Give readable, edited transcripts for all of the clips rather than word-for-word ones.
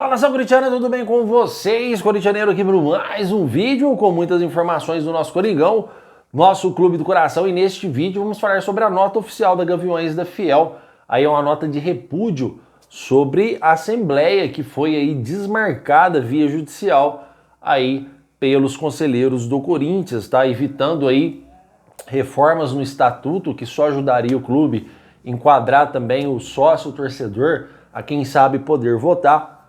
Fala, nação corintiana, tudo bem com vocês? Corintianeiro aqui para mais um vídeo com muitas informações do nosso Coringão, nosso clube do coração, e neste vídeo vamos falar sobre a nota oficial da Gaviões da Fiel. Aí é uma nota de repúdio sobre a Assembleia que foi aí desmarcada via judicial aí pelos conselheiros do Corinthians, tá? Evitando aí reformas no estatuto que só ajudaria o clube a enquadrar também o sócio torcedor a quem sabe poder votar.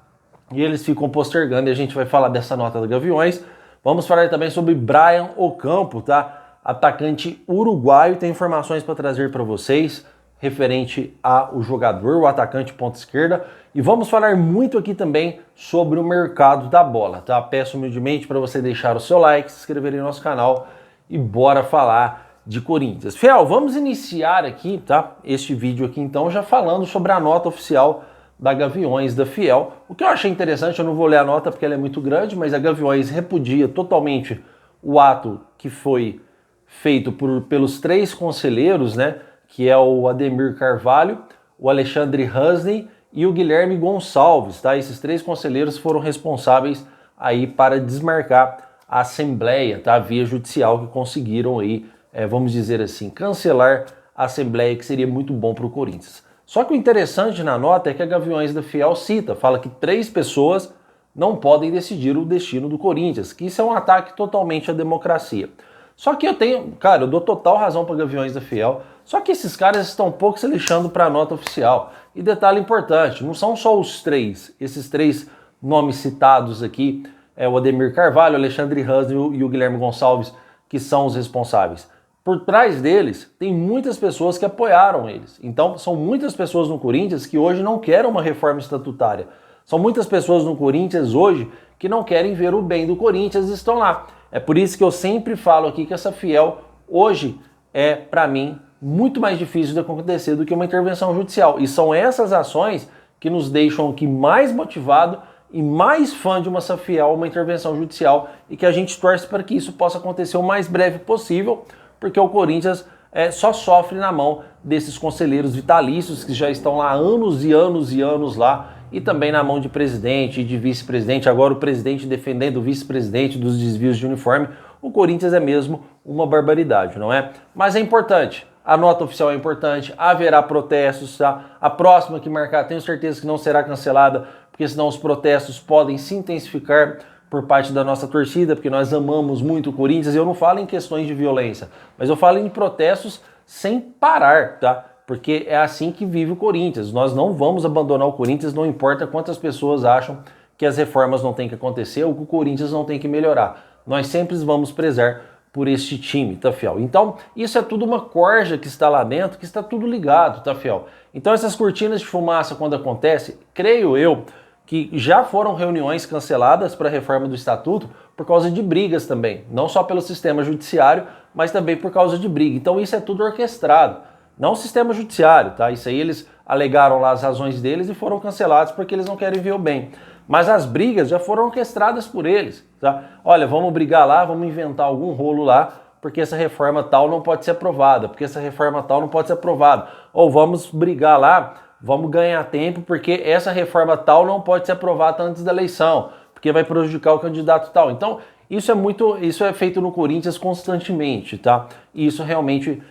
E eles ficam postergando e a gente vai falar dessa nota da Gaviões. Vamos falar também sobre Brian Ocampo, tá? Atacante uruguaio, tem informações para trazer para vocês referente ao jogador, o atacante ponta esquerda. E vamos falar muito aqui também sobre o mercado da bola, tá? Peço humildemente para você deixar o seu like, se inscrever no nosso canal e bora falar de Corinthians. Fiel, vamos iniciar aqui, tá? Este vídeo aqui então já falando sobre a nota oficial da Gaviões da Fiel. O que eu achei interessante, eu não vou ler a nota porque ela é muito grande, mas a Gaviões repudia totalmente o ato que foi feito pelos três conselheiros, né, que é o Ademir Carvalho, o Alexandre Hasney e o Guilherme Gonçalves, tá? Esses três conselheiros foram responsáveis aí para desmarcar a Assembleia, tá? Via judicial, que conseguiram aí, vamos dizer assim, cancelar a Assembleia, que seria muito bom para o Corinthians. Só que o interessante na nota é que a Gaviões da Fiel fala que 3 pessoas não podem decidir o destino do Corinthians, que isso é um ataque totalmente à democracia. Só que eu dou total razão para Gaviões da Fiel, só que esses caras estão um pouco se lixando para a nota oficial. E detalhe importante, não são só os três, esses 3 nomes citados aqui, o Ademir Carvalho, o Alexandre Hasney e o Guilherme Gonçalves, que são os responsáveis. Por trás deles, tem muitas pessoas que apoiaram eles. Então, são muitas pessoas no Corinthians que hoje não querem uma reforma estatutária. São muitas pessoas no Corinthians hoje que não querem ver o bem do Corinthians e estão lá. É por isso que eu sempre falo aqui que essa Fiel hoje é, para mim, muito mais difícil de acontecer do que uma intervenção judicial. E são essas ações que nos deixam aqui mais motivado e mais fã de uma Fiel, uma intervenção judicial, e que a gente torce para que isso possa acontecer o mais breve possível, porque o Corinthians só sofre na mão desses conselheiros vitalícios que já estão lá anos e anos e anos lá, e também na mão de presidente e de vice-presidente, agora o presidente defendendo o vice-presidente dos desvios de uniforme. O Corinthians é mesmo uma barbaridade, não é? Mas é importante, a nota oficial é importante, haverá protestos, tá? A próxima que marcar, tenho certeza que não será cancelada, porque senão os protestos podem se intensificar por parte da nossa torcida, porque nós amamos muito o Corinthians. E eu não falo em questões de violência, mas eu falo em protestos sem parar, tá? Porque é assim que vive o Corinthians. Nós não vamos abandonar o Corinthians, não importa quantas pessoas acham que as reformas não têm que acontecer ou que o Corinthians não tem que melhorar. Nós sempre vamos prezar por este time, tá, Fiel? Então, isso é tudo uma corja que está lá dentro, que está tudo ligado, tá, Fiel? Então, essas cortinas de fumaça, quando acontece, creio eu, que já foram reuniões canceladas para a reforma do estatuto por causa de brigas também, não só pelo sistema judiciário, mas também por causa de briga. Então isso é tudo orquestrado, não o sistema judiciário, tá? Isso aí eles alegaram lá as razões deles e foram cancelados porque eles não querem ver o bem. Mas as brigas já foram orquestradas por eles, tá? Olha, vamos brigar lá, vamos inventar algum rolo lá, porque essa reforma tal não pode ser aprovada, porque essa reforma tal não pode ser aprovada. Ou vamos brigar lá, vamos ganhar tempo porque essa reforma tal não pode ser aprovada antes da eleição, porque vai prejudicar o candidato tal. Então, isso é feito no Corinthians constantemente, tá? E isso realmente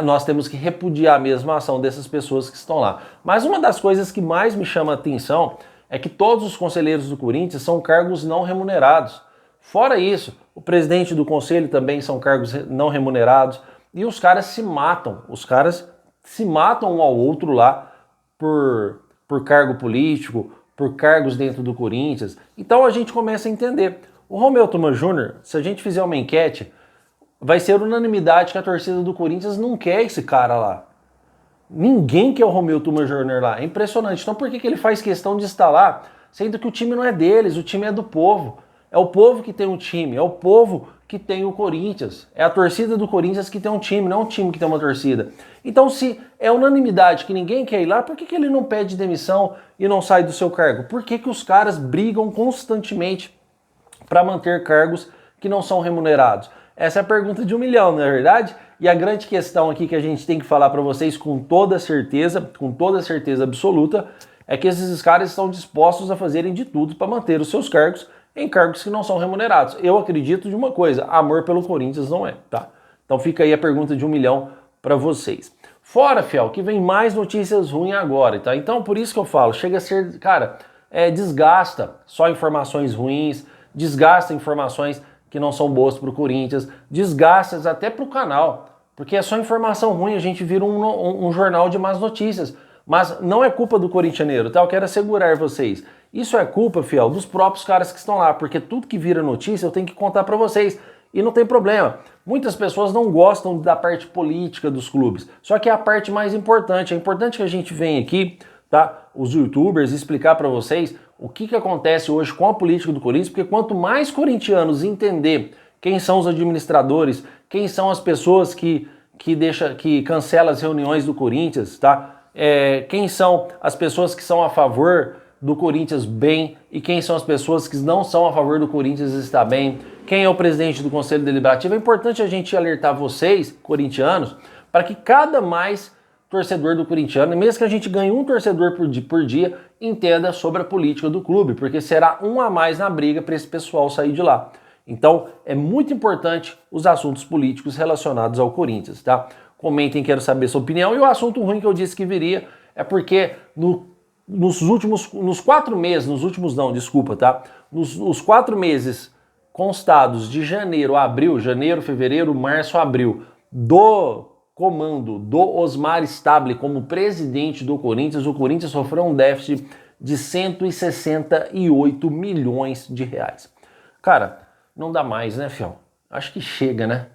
nós temos que repudiar mesmo a ação dessas pessoas que estão lá. Mas uma das coisas que mais me chama a atenção é que todos os conselheiros do Corinthians são cargos não remunerados. Fora isso, o presidente do conselho também são cargos não remunerados, e os caras se matam um ao outro lá, por cargo político, por cargos dentro do Corinthians. Então a gente começa a entender. O Romeu Thuma Júnior, se a gente fizer uma enquete, vai ser unanimidade que a torcida do Corinthians não quer esse cara lá. Ninguém quer o Romeu Thuma Júnior lá. É impressionante. Então por que ele faz questão de estar lá, sendo que o time não é deles, o time é do povo. É o povo que tem um time, é o povo que tem o Corinthians. É a torcida do Corinthians que tem um time, não é um time que tem uma torcida. Então, se é unanimidade que ninguém quer ir lá, por que ele não pede demissão e não sai do seu cargo? Por que os caras brigam constantemente para manter cargos que não são remunerados? Essa é a pergunta de 1 milhão, não é verdade? E a grande questão aqui que a gente tem que falar para vocês com toda certeza absoluta, é que esses caras estão dispostos a fazerem de tudo para manter os seus cargos em cargos que não são remunerados. Eu acredito de uma coisa, amor pelo Corinthians não é, tá? Então fica aí a pergunta de 1 milhão para vocês. Fora, fiel, que vem mais notícias ruins agora, tá? Então por isso que eu falo, chega a ser, cara, desgasta só informações ruins, desgasta informações que não são boas para o Corinthians, desgasta até para o canal, porque é só informação ruim, a gente vira um jornal de más notícias. Mas não é culpa do corintianeiro, tá? Eu quero assegurar vocês. Isso é culpa, fiel, dos próprios caras que estão lá, porque tudo que vira notícia eu tenho que contar para vocês. E não tem problema. Muitas pessoas não gostam da parte política dos clubes, só que é a parte mais importante. É importante que a gente venha aqui, tá? Os youtubers, explicar para vocês o que acontece hoje com a política do Corinthians, porque quanto mais corintianos entender quem são os administradores, quem são as pessoas que cancelam as reuniões do Corinthians, tá? Quem são as pessoas que são a favor do Corinthians bem e quem são as pessoas que não são a favor do Corinthians estar bem, quem é o presidente do Conselho Deliberativo. É importante a gente alertar vocês, corintianos, para que cada mais torcedor do corintiano, mesmo que a gente ganhe um torcedor por dia, entenda sobre a política do clube, porque será um a mais na briga para esse pessoal sair de lá. Então é muito importante os assuntos políticos relacionados ao Corinthians, tá? Comentem, quero saber sua opinião. E o assunto ruim que eu disse que viria é porque nos 4 meses, nos 4 meses constados de janeiro a abril, janeiro, fevereiro, março, abril, do comando do Osmar Stable como presidente do Corinthians, o Corinthians sofreu um déficit de 168 milhões de reais. Cara, não dá mais, né, fiel? Acho que chega, né?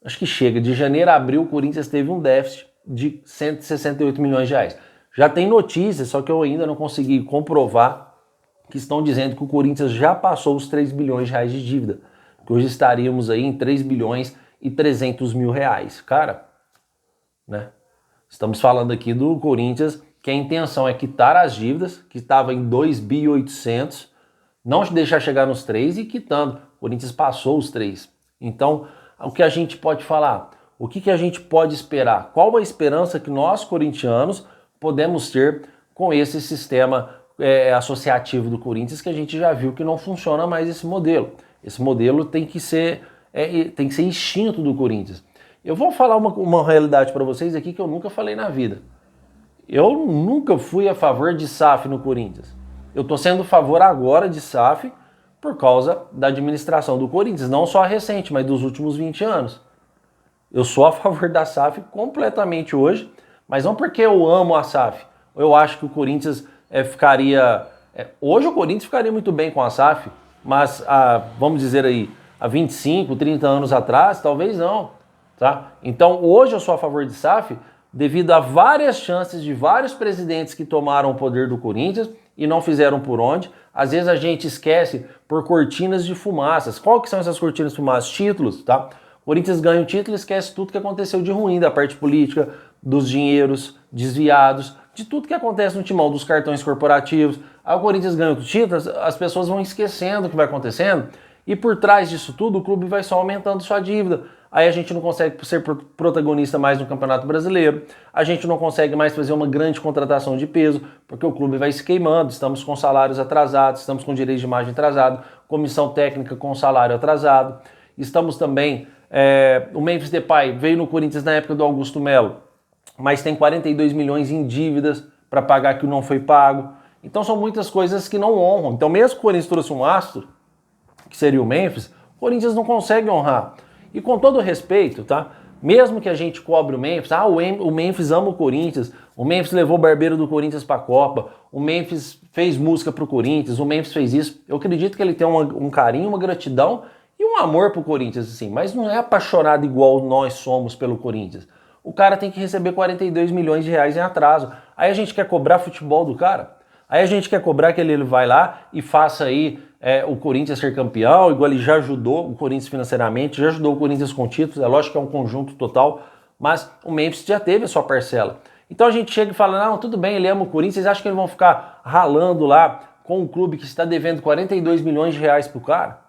Acho que chega. De janeiro a abril, o Corinthians teve um déficit de 168 milhões de reais. Já tem notícias, só que eu ainda não consegui comprovar, que estão dizendo que o Corinthians já passou os 3 bilhões de reais de dívida. Que hoje estaríamos aí em 3 bilhões e 300 mil reais. Cara, né? Estamos falando aqui do Corinthians, que a intenção é quitar as dívidas, que estava em 2.800, não deixar chegar nos 3 e quitando. O Corinthians passou os 3. Então, o que a gente pode falar? O que a gente pode esperar? Qual a esperança que nós, corintianos, podemos ter com esse sistema associativo do Corinthians, que a gente já viu que não funciona mais esse modelo. Esse modelo tem que ser extinto do Corinthians. Eu vou falar uma realidade para vocês aqui que eu nunca falei na vida. Eu nunca fui a favor de SAF no Corinthians. Eu estou sendo a favor agora de SAF por causa da administração do Corinthians, não só a recente, mas dos últimos 20 anos. Eu sou a favor da SAF completamente hoje, mas não porque eu amo a SAF. Eu acho que o Corinthians ficaria... hoje o Corinthians ficaria muito bem com a SAF, mas vamos dizer aí, há 25, 30 anos atrás, talvez não. Tá? Então hoje eu sou a favor de SAF devido a várias chances de vários presidentes que tomaram o poder do Corinthians e não fizeram por onde. Às vezes a gente esquece por cortinas de fumaças. Qual que são essas cortinas de fumaças? Títulos, tá? O Corinthians ganha o título e esquece tudo que aconteceu de ruim, da parte política, dos dinheiros desviados, de tudo que acontece no timão, dos cartões corporativos. Aí o Corinthians ganha o título, as pessoas vão esquecendo o que vai acontecendo e por trás disso tudo o clube vai só aumentando sua dívida. Aí a gente não consegue ser protagonista mais no Campeonato Brasileiro, a gente não consegue mais fazer uma grande contratação de peso, porque o clube vai se queimando, estamos com salários atrasados, estamos com direito de imagem atrasado, comissão técnica com salário atrasado, estamos também, o Memphis Depay veio no Corinthians na época do Augusto Melo, mas tem 42 milhões em dívidas para pagar que não foi pago, então são muitas coisas que não honram. Então mesmo que o Corinthians trouxe um astro, que seria o Memphis, o Corinthians não consegue honrar. E com todo respeito, tá? Mesmo que a gente cobre o Memphis, o Memphis ama o Corinthians, o Memphis levou o barbeiro do Corinthians para a Copa, o Memphis fez música pro Corinthians, o Memphis fez isso. Eu acredito que ele tem um carinho, uma gratidão e um amor pro Corinthians, assim, mas não é apaixonado igual nós somos pelo Corinthians. O cara tem que receber 42 milhões de reais em atraso. Aí a gente quer cobrar futebol do cara? Aí a gente quer cobrar que ele vai lá e faça aí o Corinthians ser campeão, igual ele já ajudou o Corinthians financeiramente, já ajudou o Corinthians com títulos, é lógico que é um conjunto total, mas o Memphis já teve a sua parcela. Então a gente chega e fala, não, tudo bem, ele ama o Corinthians, vocês acham que eles vão ficar ralando lá com um clube que está devendo 42 milhões de reais pro cara?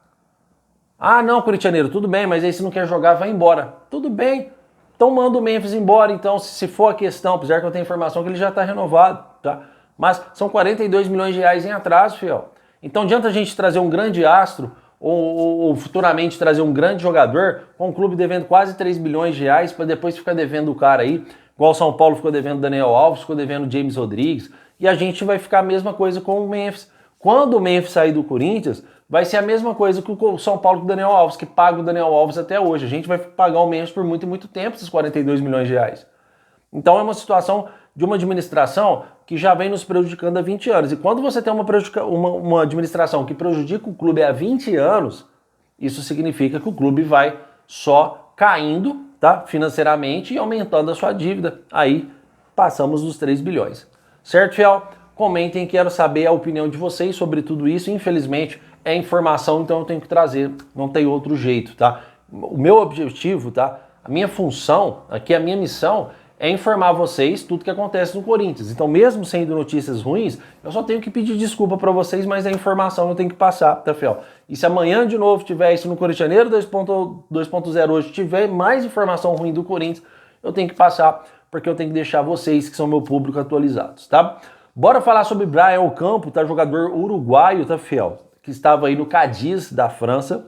Ah, não, corintianeiro, tudo bem, mas aí se não quer jogar, vai embora. Tudo bem, então manda o Memphis embora, então, se for a questão, apesar que eu tenho informação que ele já está renovado, tá? Mas são 42 milhões de reais em atraso, fiel. Então adianta a gente trazer um grande astro ou futuramente trazer um grande jogador com um clube devendo quase 3 bilhões de reais para depois ficar devendo o cara aí, igual o São Paulo ficou devendo Daniel Alves, ficou devendo James Rodrigues, e a gente vai ficar a mesma coisa com o Memphis. Quando o Memphis sair do Corinthians, vai ser a mesma coisa que o São Paulo com o Daniel Alves, que paga o Daniel Alves até hoje. A gente vai pagar o Memphis por muito e muito tempo, esses 42 milhões de reais. Então é uma situação de uma administração que já vem nos prejudicando há 20 anos. E quando você tem uma administração que prejudica o clube há 20 anos, isso significa que o clube vai só caindo, tá, financeiramente e aumentando a sua dívida. Aí passamos dos 3 bilhões. Certo, fiel? Comentem, quero saber a opinião de vocês sobre tudo isso. Infelizmente é informação, então eu tenho que trazer, não tem outro jeito, tá? O meu objetivo, tá? A minha função, aqui a minha missão é informar vocês tudo que acontece no Corinthians. Então, mesmo sendo notícias ruins, eu só tenho que pedir desculpa para vocês, mas a informação eu tenho que passar, tá, fiel? E se amanhã de novo tiver isso no Corintianeiro 2.0 hoje, tiver mais informação ruim do Corinthians, eu tenho que passar, porque eu tenho que deixar vocês, que são meu público, atualizados, tá? Bora falar sobre Brian Ocampo, tá? Jogador uruguaio, tá, fiel? Que estava aí no Cadiz, da França.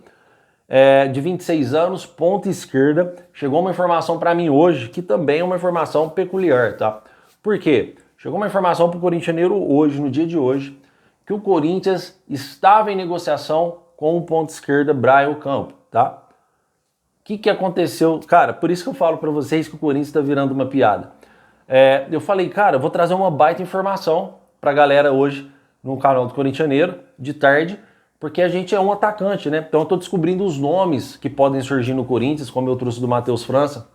De 26 anos, ponta esquerda. Chegou uma informação para mim hoje, que também é uma informação peculiar, tá? Por quê? Chegou uma informação pro Corintianeiro hoje, no dia de hoje, que o Corinthians estava em negociação com o ponta esquerda Brian Ocampo, tá? O que aconteceu? Cara, por isso que eu falo para vocês que o Corinthians está virando uma piada. Eu falei, cara, eu vou trazer uma baita informação pra galera hoje no canal do Corintianeiro, de tarde, porque a gente é um atacante, né? Então eu tô descobrindo os nomes que podem surgir no Corinthians, como eu trouxe do Matheus França,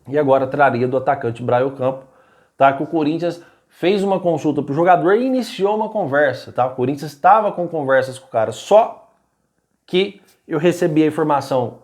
e agora traria do atacante Brian Ocampo, tá? Que o Corinthians fez uma consulta pro jogador e iniciou uma conversa, tá? O Corinthians estava com conversas com o cara, só que eu recebi a informação,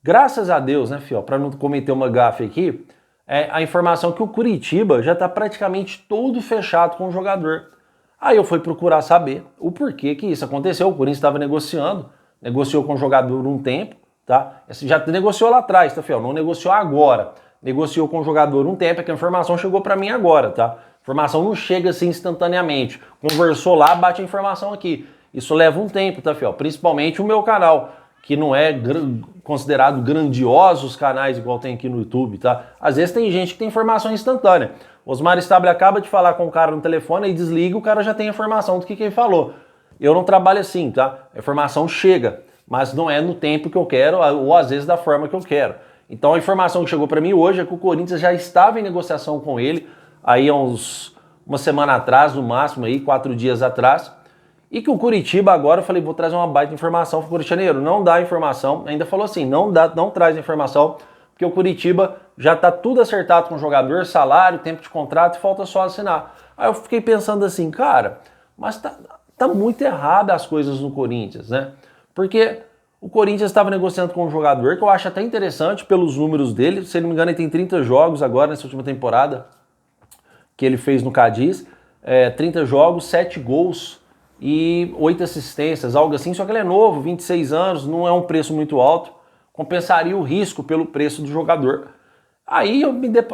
graças a Deus, né, fiel, para não cometer uma gafe aqui, a informação que o Curitiba já tá praticamente todo fechado com o jogador. Aí eu fui procurar saber o porquê que isso aconteceu. O Corinthians estava negociando, negociou com o jogador um tempo, tá? Já negociou lá atrás, tá, fiel? Não negociou agora. Negociou com o jogador um tempo, é que a informação chegou para mim agora, tá? A informação não chega assim instantaneamente. Conversou lá, bate a informação aqui. Isso leva um tempo, tá, fiel? Principalmente o meu canal, que não é considerado grandioso os canais igual tem aqui no YouTube, tá? Às vezes tem gente que tem informação instantânea. Osmar Stable acaba de falar com o cara no telefone e desliga, o cara já tem a informação do que ele falou. Eu não trabalho assim, tá? A informação chega, mas não é no tempo que eu quero ou às vezes da forma que eu quero. Então a informação que chegou para mim hoje é que o Corinthians já estava em negociação com ele, aí há uma semana atrás, no máximo, aí 4 dias atrás, e que o Curitiba agora, eu falei, vou trazer uma baita informação pro Corintianeiro. Não dá informação, ainda falou assim, não traz informação, porque o Curitiba já tá tudo acertado com o jogador, salário, tempo de contrato, e falta só assinar. Aí eu fiquei pensando assim, cara, mas tá muito errado as coisas no Corinthians, né? Porque o Corinthians estava negociando com um jogador que eu acho até interessante pelos números dele, se ele não me engano ele tem 30 jogos agora nessa última temporada que ele fez no Cadiz, 30 jogos, 7 gols e 8 assistências, algo assim, só que ele é novo, 26 anos, não é um preço muito alto, compensaria o risco pelo preço do jogador. Aí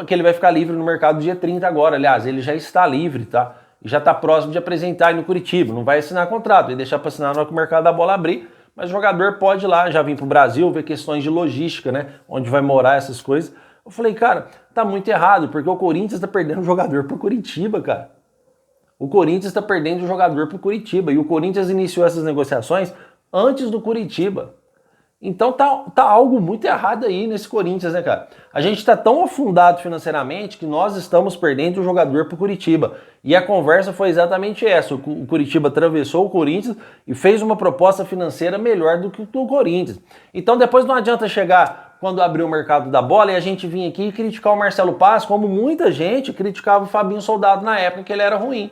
que ele vai ficar livre no mercado dia 30 agora, aliás, ele já está livre, tá? E já está próximo de apresentar aí no Curitiba, não vai assinar contrato, vai deixar para assinar na hora que o mercado da bola abrir, mas o jogador pode ir lá, já vir para o Brasil, ver questões de logística, né? Onde vai morar essas coisas. Eu falei, cara, tá muito errado, porque o Corinthians está perdendo o jogador pro Curitiba, cara. O Corinthians está perdendo o jogador pro Curitiba, e o Corinthians iniciou essas negociações antes do Curitiba. Então tá algo muito errado aí nesse Corinthians, né, cara? A gente tá tão afundado financeiramente que nós estamos perdendo o jogador pro Curitiba. E a conversa foi exatamente essa. O Curitiba atravessou o Corinthians e fez uma proposta financeira melhor do que o do Corinthians. Então depois não adianta chegar quando abrir o mercado da bola e a gente vir aqui e criticar o Marcelo Paz, como muita gente criticava o Fabinho Soldado na época que ele era ruim.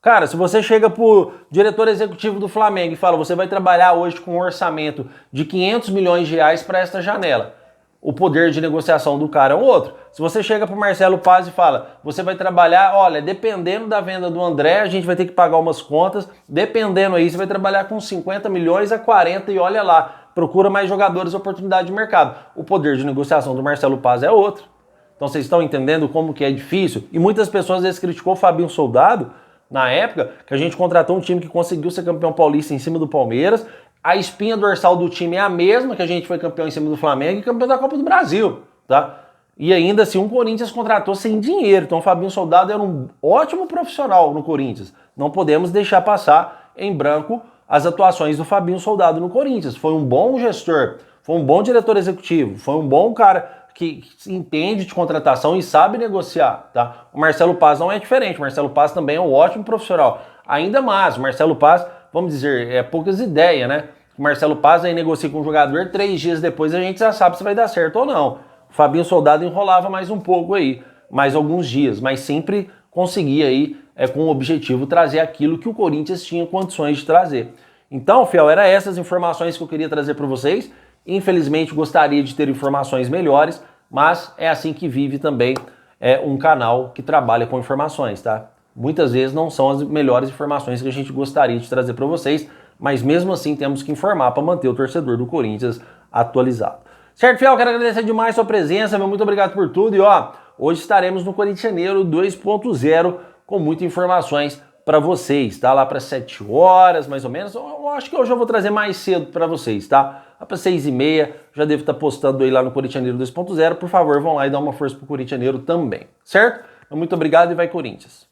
Cara, se você chega pro diretor executivo do Flamengo e fala, você vai trabalhar hoje com um orçamento de 500 milhões de reais para esta janela, o poder de negociação do cara é um outro. Se você chega pro Marcelo Paz e fala, você vai trabalhar, olha, dependendo da venda do André, a gente vai ter que pagar umas contas, dependendo aí, você vai trabalhar com 50 milhões a 40 e olha lá, procura mais jogadores, oportunidade de mercado. O poder de negociação do Marcelo Paz é outro. Então vocês estão entendendo como que é difícil? E muitas pessoas às vezes criticou o Fabinho Soldado, na época, que a gente contratou um time que conseguiu ser campeão paulista em cima do Palmeiras. A espinha dorsal do time é a mesma, que a gente foi campeão em cima do Flamengo e campeão da Copa do Brasil, tá? E ainda assim, o Corinthians contratou sem dinheiro. Então, o Fabinho Soldado era um ótimo profissional no Corinthians. Não podemos deixar passar em branco as atuações do Fabinho Soldado no Corinthians. Foi um bom gestor, foi um bom diretor executivo, foi um bom cara que entende de contratação e sabe negociar, tá? O Marcelo Paz não é diferente. O Marcelo Paz também é um ótimo profissional. Ainda mais, o Marcelo Paz, vamos dizer, poucas ideias, né? O Marcelo Paz aí negocia com o jogador, 3 dias depois a gente já sabe se vai dar certo ou não. O Fabinho Soldado enrolava mais um pouco aí, mais alguns dias, mas sempre conseguia aí, com o objetivo, trazer aquilo que o Corinthians tinha condições de trazer. Então, fiel, eram essas informações que eu queria trazer para vocês. Infelizmente, gostaria de ter informações melhores, mas é assim que vive também um canal que trabalha com informações, tá? Muitas vezes não são as melhores informações que a gente gostaria de trazer para vocês, mas mesmo assim temos que informar para manter o torcedor do Corinthians atualizado. Certo, fiel? Quero agradecer demais a sua presença, meu muito obrigado por tudo. E ó, hoje estaremos no Corintianeiro 2.0 com muitas informações para vocês, tá? Lá para 7 horas, mais ou menos. Eu acho que hoje eu vou trazer mais cedo para vocês, tá? Lá para 6h30, já devo estar postando aí lá no Corintianeiro 2.0. Por favor, vão lá e dá uma força pro Corintianeiro também, certo? Muito obrigado e vai Corinthians!